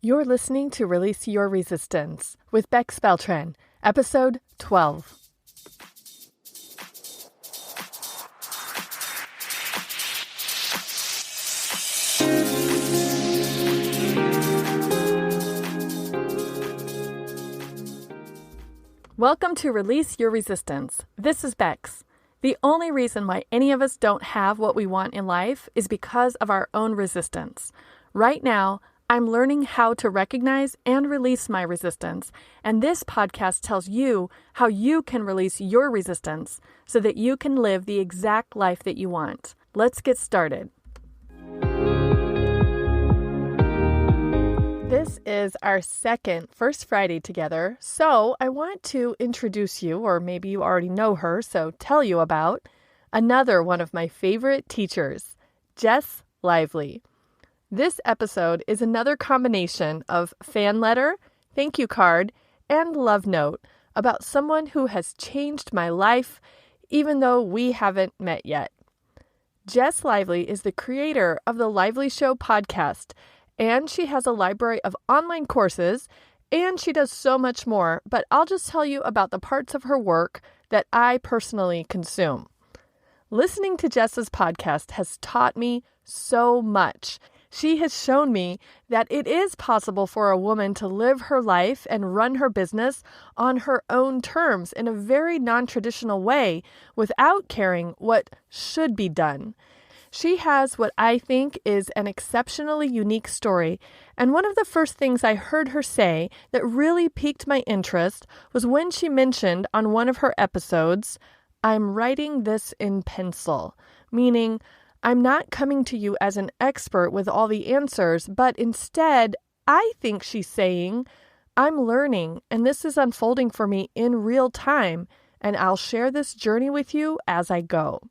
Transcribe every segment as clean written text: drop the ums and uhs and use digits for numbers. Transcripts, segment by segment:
You're listening to Release Your Resistance with Bex Beltran, Episode 12. Welcome to Release Your Resistance. This is Bex. The only reason why any of us don't have what we want in life is because of our own resistance. Right now, I'm learning how to recognize and release my resistance, and this podcast tells you how you can release your resistance so that you can live the exact life that you want. Let's get started. This is our second First Friday together, so I want to introduce you, or maybe you already know her, so tell you about another one of my favorite teachers, Jess Lively. This episode is another combination of fan letter, thank you card, and love note about someone who has changed my life, even though we haven't met yet. Jess Lively is the creator of the Lively Show podcast, and she has a library of online courses, and she does so much more, but I'll just tell you about the parts of her work that I personally consume. Listening to Jess's podcast has taught me so much. She has shown me that it is possible for a woman to live her life and run her business on her own terms in a very non-traditional way without caring what should be done. She has what I think is an exceptionally unique story, and one of the first things I heard her say that really piqued my interest was when she mentioned on one of her episodes, "I'm writing this in pencil," meaning I'm not coming to you as an expert with all the answers, but instead, I think she's saying, I'm learning, and this is unfolding for me in real time, and I'll share this journey with you as I go.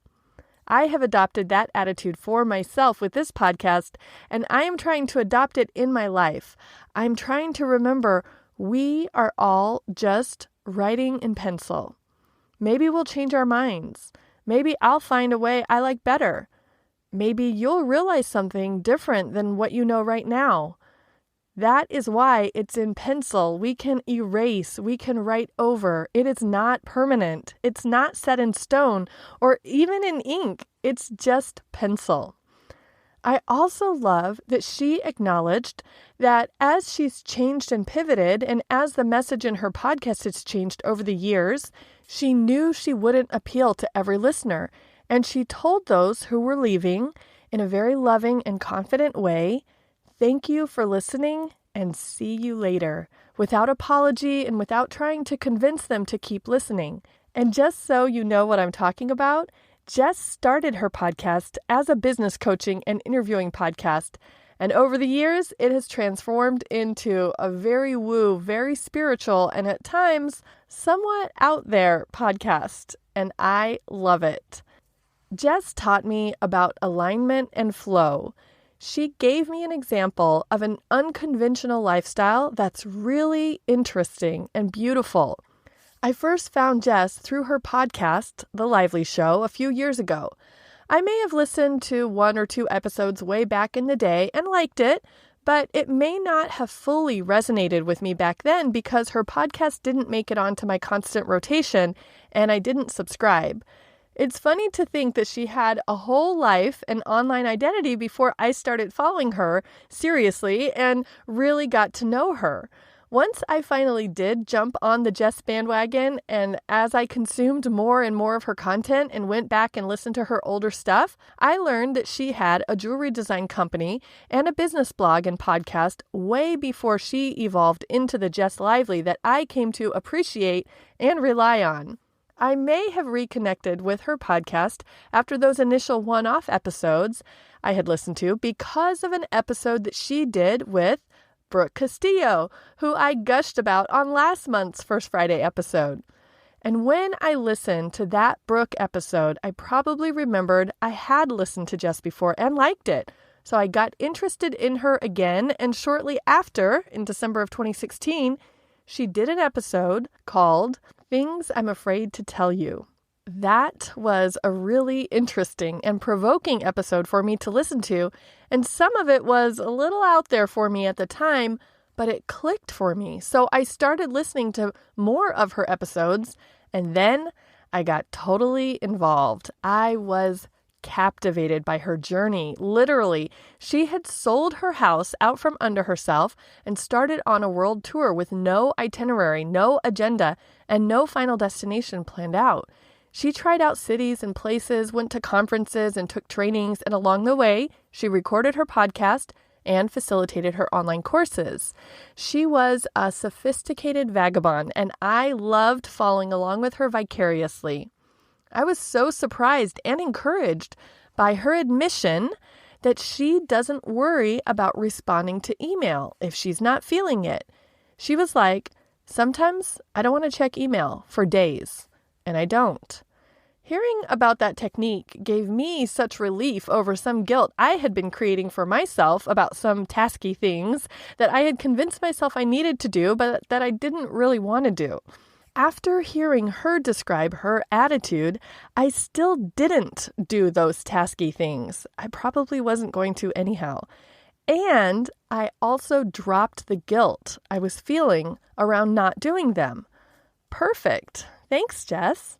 I have adopted that attitude for myself with this podcast, and I am trying to adopt it in my life. I'm trying to remember we are all just writing in pencil. Maybe we'll change our minds. Maybe I'll find a way I like better. Maybe you'll realize something different than what you know right now. That is why it's in pencil. We can erase, we can write over. It is not permanent. It's not set in stone or even in ink. It's just pencil. I also love that she acknowledged that as she's changed and pivoted, and as the message in her podcast has changed over the years, she knew she wouldn't appeal to every listener. And she told those who were leaving in a very loving and confident way, "Thank you for listening and see you later," without apology and without trying to convince them to keep listening. And just so you know what I'm talking about, Jess started her podcast as a business coaching and interviewing podcast. And over the years, it has transformed into a very woo, very spiritual, and at times somewhat out there podcast. And I love it. Jess taught me about alignment and flow. She gave me an example of an unconventional lifestyle that's really interesting and beautiful. I first found Jess through her podcast, The Lively Show, a few years ago. I may have listened to 1 or 2 episodes way back in the day and liked it, but it may not have fully resonated with me back then because her podcast didn't make it onto my constant rotation and I didn't subscribe. It's funny to think that she had a whole life and online identity before I started following her seriously and really got to know her. Once I finally did jump on the Jess bandwagon, and as I consumed more and more of her content and went back and listened to her older stuff, I learned that she had a jewelry design company and a business blog and podcast way before she evolved into the Jess Lively that I came to appreciate and rely on. I may have reconnected with her podcast after those initial one-off episodes I had listened to because of an episode that she did with Brooke Castillo, who I gushed about on last month's First Friday episode. And when I listened to that Brooke episode, I probably remembered I had listened to Jess before and liked it. So I got interested in her again, and shortly after, in December of 2016, she did an episode called Things I'm Afraid to Tell You. That was a really interesting and provoking episode for me to listen to, and some of it was a little out there for me at the time, but it clicked for me. So I started listening to more of her episodes, and then I got totally involved. I was captivated by her journey. Literally, she had sold her house out from under herself and started on a world tour with no itinerary, no agenda, and no final destination planned out. She tried out cities and places, went to conferences and took trainings, and along the way, she recorded her podcast and facilitated her online courses. She was a sophisticated vagabond, and I loved following along with her vicariously. I was so surprised and encouraged by her admission that she doesn't worry about responding to email if she's not feeling it. She was like, sometimes I don't want to check email for days, and I don't. Hearing about that technique gave me such relief over some guilt I had been creating for myself about some tasky things that I had convinced myself I needed to do, but that I didn't really want to do. After hearing her describe her attitude, I still didn't do those tasky things. I probably wasn't going to anyhow. And I also dropped the guilt I was feeling around not doing them. Perfect. Thanks, Jess.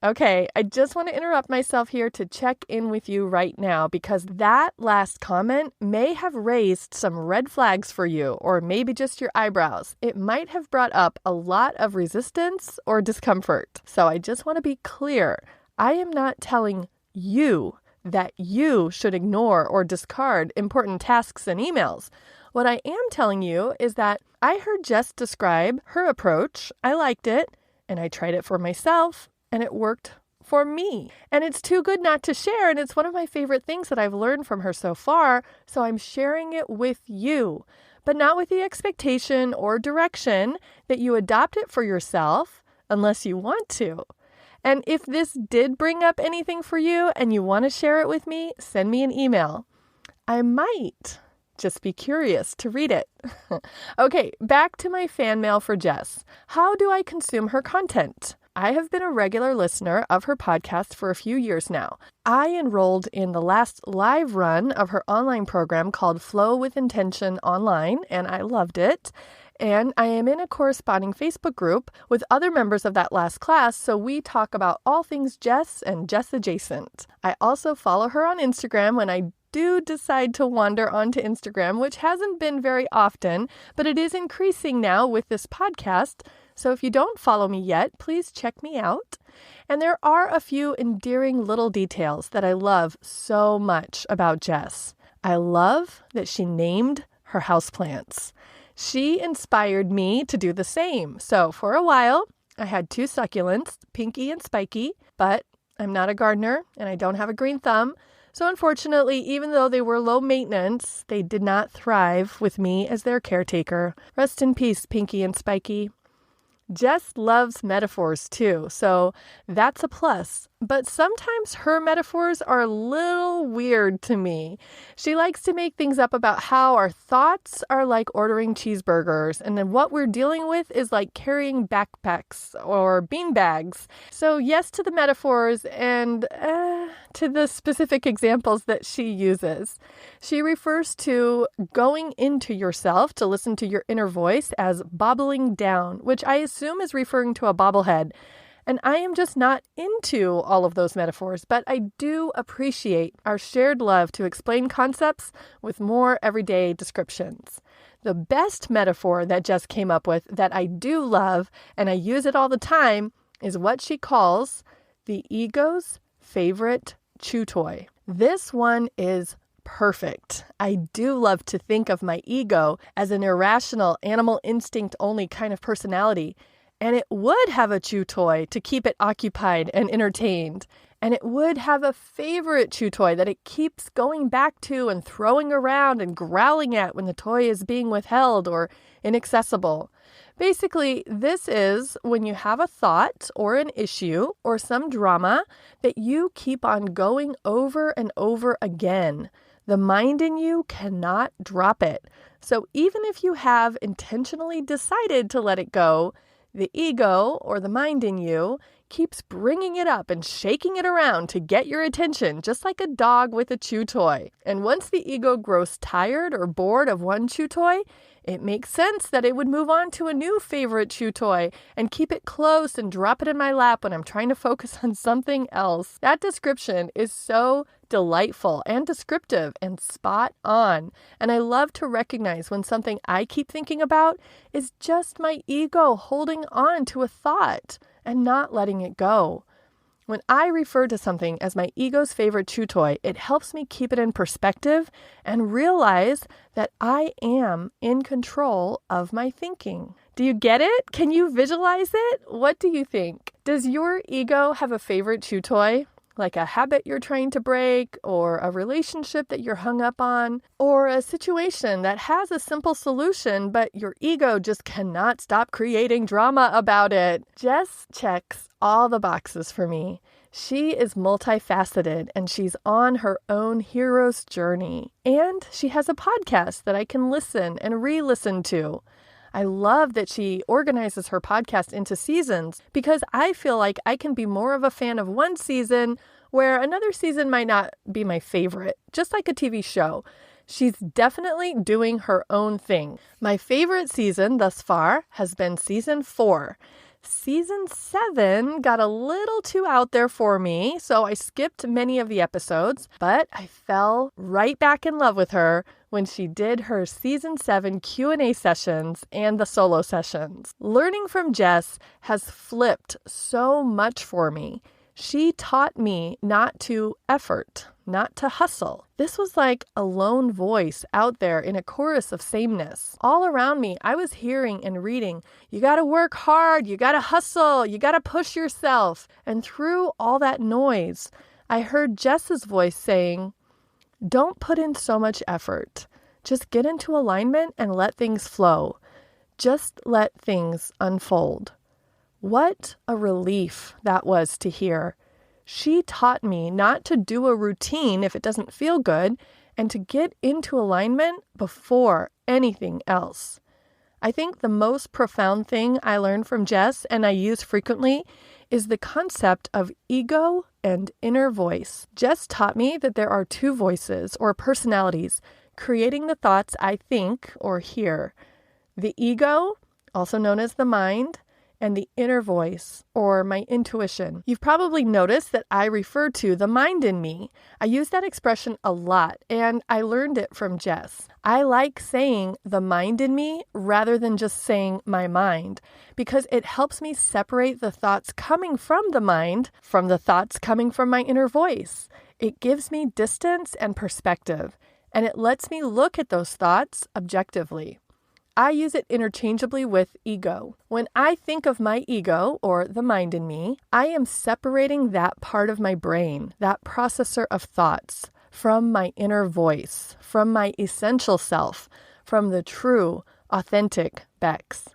Okay, I just want to interrupt myself here to check in with you right now because that last comment may have raised some red flags for you, or maybe just your eyebrows. It might have brought up a lot of resistance or discomfort. So I just want to be clear. I am not telling you that you should ignore or discard important tasks and emails. What I am telling you is that I heard Jess describe her approach. I liked it, and I tried it for myself. And it worked for me. And it's too good not to share. And it's one of my favorite things that I've learned from her so far. So I'm sharing it with you, but not with the expectation or direction that you adopt it for yourself unless you want to. And if this did bring up anything for you and you want to share it with me, send me an email. I might just be curious to read it. Okay, back to my fan mail for Jess. How do I consume her content? I have been a regular listener of her podcast for a few years now. I enrolled in the last live run of her online program called Flow with Intention Online, and I loved it. And I am in a corresponding Facebook group with other members of that last class, so we talk about all things Jess and Jess adjacent. I also follow her on Instagram when I do decide to wander onto Instagram, which hasn't been very often, but it is increasing now with this podcast. So if you don't follow me yet, please check me out. And there are a few endearing little details that I love so much about Jess. I love that she named her houseplants. She inspired me to do the same. So for a while, I had 2 succulents, Pinky and Spiky, but I'm not a gardener and I don't have a green thumb. So unfortunately, even though they were low maintenance, they did not thrive with me as their caretaker. Rest in peace, Pinky and Spiky. Jess loves metaphors too, so that's a plus. But sometimes her metaphors are a little weird to me. She likes to make things up about how our thoughts are like ordering cheeseburgers, and then what we're dealing with is like carrying backpacks or bean bags. So yes to the metaphors and to the specific examples that she uses. She refers to going into yourself to listen to your inner voice as bobbling down, which I assume is referring to a bobblehead. And I am just not into all of those metaphors, but I do appreciate our shared love to explain concepts with more everyday descriptions. The best metaphor that Jess came up with that I do love, and I use it all the time, is what she calls the ego's favorite chew toy. This one is perfect. I do love to think of my ego as an irrational, animal instinct only kind of personality. And it would have a chew toy to keep it occupied and entertained. And it would have a favorite chew toy that it keeps going back to and throwing around and growling at when the toy is being withheld or inaccessible. Basically, this is when you have a thought or an issue or some drama that you keep on going over and over again. The mind in you cannot drop it. So even if you have intentionally decided to let it go, the ego, or the mind in you, keeps bringing it up and shaking it around to get your attention, just like a dog with a chew toy. And once the ego grows tired or bored of one chew toy, it makes sense that it would move on to a new favorite chew toy and keep it close and drop it in my lap when I'm trying to focus on something else. That description is so delightful and descriptive and spot on. And I love to recognize when something I keep thinking about is just my ego holding on to a thought and not letting it go. When I refer to something as my ego's favorite chew toy, it helps me keep it in perspective and realize that I am in control of my thinking. Do you get it? Can you visualize it? What do you think? Does your ego have a favorite chew toy? Like a habit you're trying to break, or a relationship that you're hung up on, or a situation that has a simple solution, but your ego just cannot stop creating drama about it. Jess checks all the boxes for me. She is multifaceted and she's on her own hero's journey. And she has a podcast that I can listen and re-listen to. I love that she organizes her podcast into seasons because I feel like I can be more of a fan of one season where another season might not be my favorite, just like a TV show. She's definitely doing her own thing. My favorite season thus far has been season 4. Season 7 got a little too out there for me, so I skipped many of the episodes, but I fell right back in love with her when she did her season 7 Q&A sessions and the solo sessions. Learning from Jess has flipped so much for me. She taught me not to effort, not to hustle. This was like a lone voice out there in a chorus of sameness. All around me, I was hearing and reading, you gotta work hard, you gotta hustle, you gotta push yourself. And through all that noise, I heard Jess's voice saying, don't put in so much effort. Just get into alignment and let things flow. Just let things unfold. What a relief that was to hear. She taught me not to do a routine if it doesn't feel good and to get into alignment before anything else. I think the most profound thing I learned from Jess and I use frequently is the concept of ego and inner voice. Jess taught me that there are 2 voices or personalities creating the thoughts I think or hear. The ego, also known as the mind, and the inner voice, or my intuition. You've probably noticed that I refer to the mind in me. I use that expression a lot, and I learned it from Jess. I like saying the mind in me rather than just saying my mind, because it helps me separate the thoughts coming from the mind from the thoughts coming from my inner voice. It gives me distance and perspective, and it lets me look at those thoughts objectively. I use it interchangeably with ego. When I think of my ego, or the mind in me, I am separating that part of my brain, that processor of thoughts, from my inner voice, from my essential self, from the true, authentic Bex.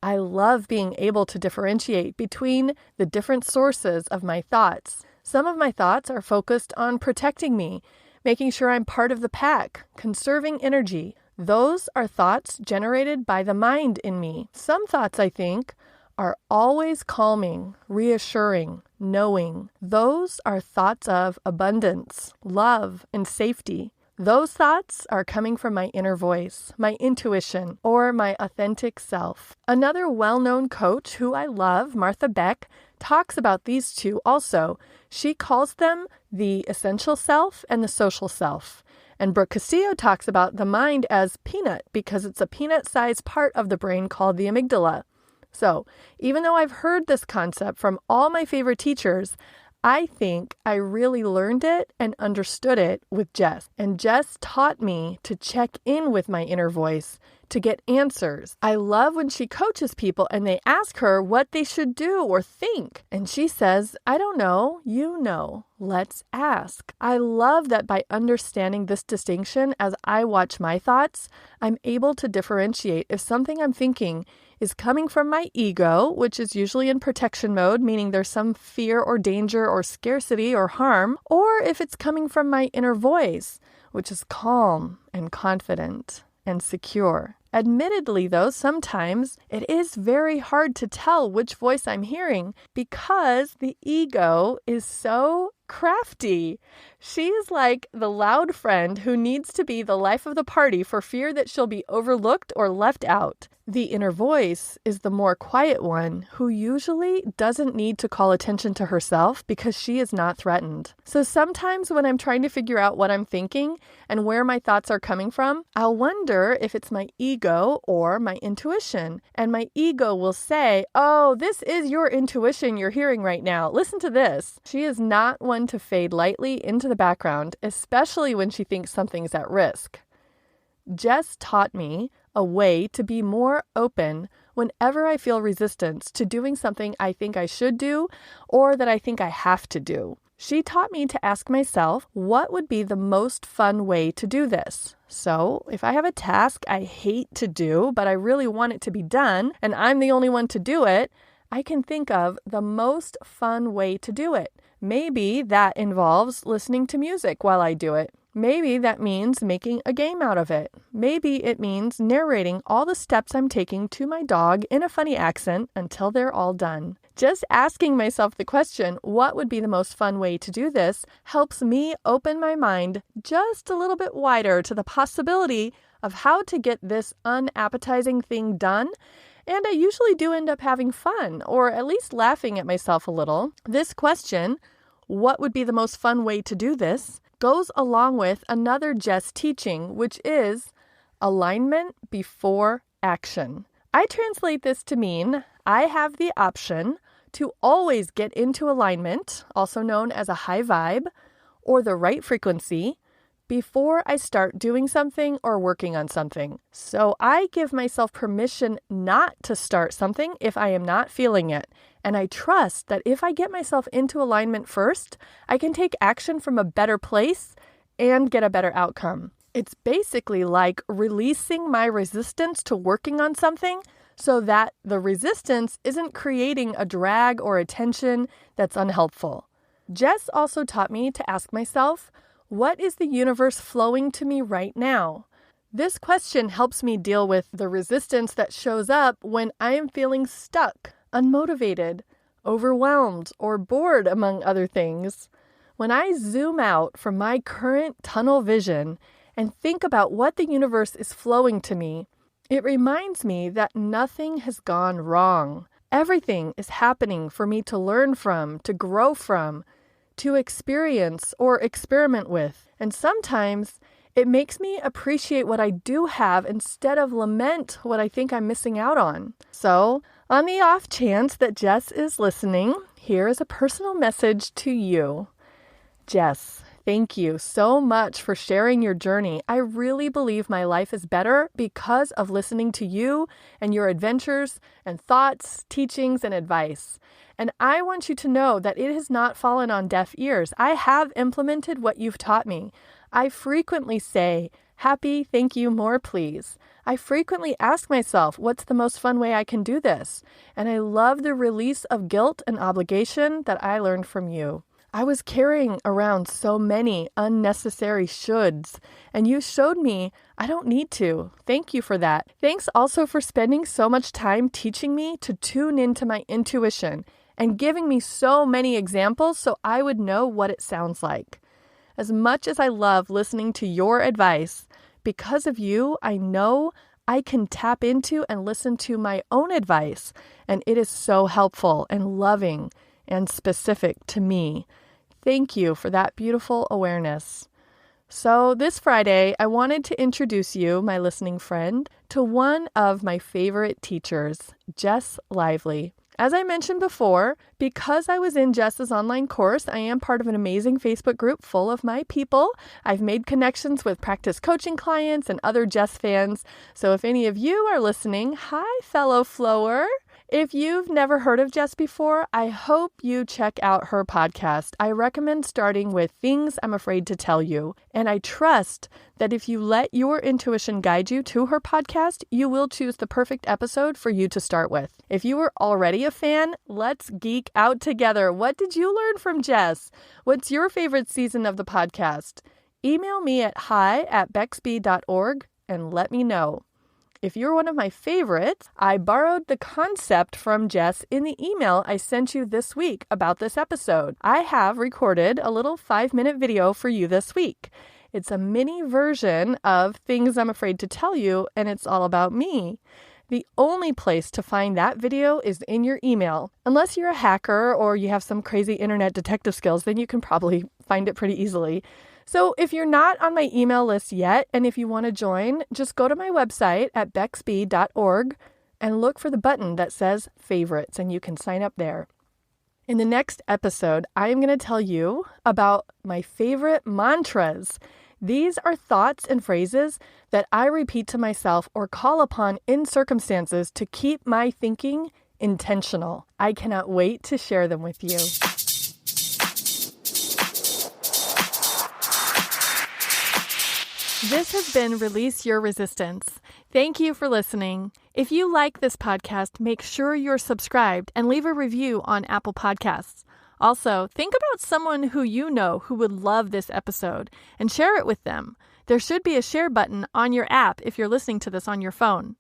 I love being able to differentiate between the different sources of my thoughts. Some of my thoughts are focused on protecting me, making sure I'm part of the pack, conserving energy. Those are thoughts generated by the mind in me. Some thoughts, I think, are always calming, reassuring, knowing. Those are thoughts of abundance, love, and safety. Those thoughts are coming from my inner voice, my intuition, or my authentic self. Another well-known coach who I love, Martha Beck, talks about these 2 also. She calls them the essential self and the social self. And Brooke Castillo talks about the mind as peanut because it's a peanut-sized part of the brain called the amygdala. So even though I've heard this concept from all my favorite teachers, I think I really learned it and understood it with Jess. And Jess taught me to check in with my inner voice to get answers. I love when she coaches people and they ask her what they should do or think. And she says, I don't know, you know, let's ask. I love that by understanding this distinction as I watch my thoughts, I'm able to differentiate if something I'm thinking is coming from my ego, which is usually in protection mode, meaning there's some fear or danger or scarcity or harm, or if it's coming from my inner voice, which is calm and confident and secure. Admittedly, though, sometimes it is very hard to tell which voice I'm hearing because the ego is so crafty. She is like the loud friend who needs to be the life of the party for fear that she'll be overlooked or left out. The inner voice is the more quiet one who usually doesn't need to call attention to herself because she is not threatened. So sometimes when I'm trying to figure out what I'm thinking and where my thoughts are coming from, I'll wonder if it's my ego or my intuition. And my ego will say, "Oh, this is your intuition you're hearing right now. Listen to this." She is not one to fade lightly into the background, especially when she thinks something's at risk. Jess taught me a way to be more open whenever I feel resistance to doing something I think I should do or that I think I have to do. She taught me to ask myself, what would be the most fun way to do this? So if I have a task I hate to do, but I really want it to be done, and I'm the only one to do it, I can think of the most fun way to do it. Maybe that involves listening to music while I do it. Maybe that means making a game out of it. Maybe it means narrating all the steps I'm taking to my dog in a funny accent until they're all done. Just asking myself the question, what would be the most fun way to do this, helps me open my mind just a little bit wider to the possibility of how to get this unappetizing thing done. And I usually do end up having fun, or at least laughing at myself a little. This question, what would be the most fun way to do this, goes along with another Jess teaching, which is alignment before action. I translate this to mean I have the option to always get into alignment, also known as a high vibe, or the right frequency, before I start doing something or working on something. So I give myself permission not to start something if I am not feeling it. And I trust that if I get myself into alignment first, I can take action from a better place and get a better outcome. It's basically like releasing my resistance to working on something so that the resistance isn't creating a drag or a tension that's unhelpful. Jess also taught me to ask myself, what is the universe flowing to me right now? This question helps me deal with the resistance that shows up when I am feeling stuck, unmotivated, overwhelmed, or bored, among other things. When I zoom out from my current tunnel vision and think about what the universe is flowing to me, it reminds me that nothing has gone wrong. Everything is happening for me to learn from, to grow from, to experience or experiment with. And sometimes it makes me appreciate what I do have instead of lament what I think I'm missing out on. So, on the off chance that Jess is listening, here is a personal message to you. Jess, thank you so much for sharing your journey. I really believe my life is better because of listening to you and your adventures and thoughts, teachings, and advice. And I want you to know that it has not fallen on deaf ears. I have implemented what you've taught me. I frequently say, happy, thank you, more please. I frequently ask myself, what's the most fun way I can do this? And I love the release of guilt and obligation that I learned from you. I was carrying around so many unnecessary shoulds, and you showed me I don't need to. Thank you for that. Thanks also for spending so much time teaching me to tune into my intuition and giving me so many examples so I would know what it sounds like. As much as I love listening to your advice, because of you, I know I can tap into and listen to my own advice, and it is so helpful and loving and specific to me. Thank you for that beautiful awareness. So this Friday, I wanted to introduce you, my listening friend, to one of my favorite teachers, Jess Lively. As I mentioned before, because I was in Jess's online course, I am part of an amazing Facebook group full of my people. I've made connections with practice coaching clients and other Jess fans. So if any of you are listening, hi, fellow flower. If you've never heard of Jess before, I hope you check out her podcast. I recommend starting with Things I'm Afraid to Tell You. And I trust that if you let your intuition guide you to her podcast, you will choose the perfect episode for you to start with. If you are already a fan, let's geek out together. What did you learn from Jess? What's your favorite season of the podcast? Email me at hi@bexby.org and let me know. If you're one of my favorites, I borrowed the concept from Jess in the email I sent you this week about this episode. I have recorded a little 5-minute video for you this week. It's a mini version of Things I'm Afraid to Tell You, and it's all about me. The only place to find that video is in your email. Unless you're a hacker or you have some crazy internet detective skills, then you can probably find it pretty easily. So if you're not on my email list yet, and if you want to join, just go to my website at bexb.org and look for the button that says Favorites, and you can sign up there. In the next episode, I am going to tell you about my favorite mantras. These are thoughts and phrases that I repeat to myself or call upon in circumstances to keep my thinking intentional. I cannot wait to share them with you. This has been Release Your Resistance. Thank you for listening. If you like this podcast, make sure you're subscribed and leave a review on Apple Podcasts. Also, think about someone who you know who would love this episode and share it with them. There should be a share button on your app if you're listening to this on your phone.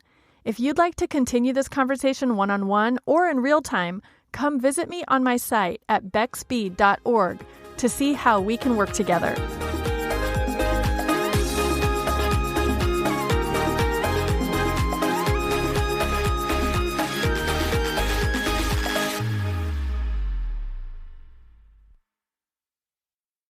If you'd like to continue this conversation one-on-one or in real time, come visit me on my site at bexb.org to see how we can work together.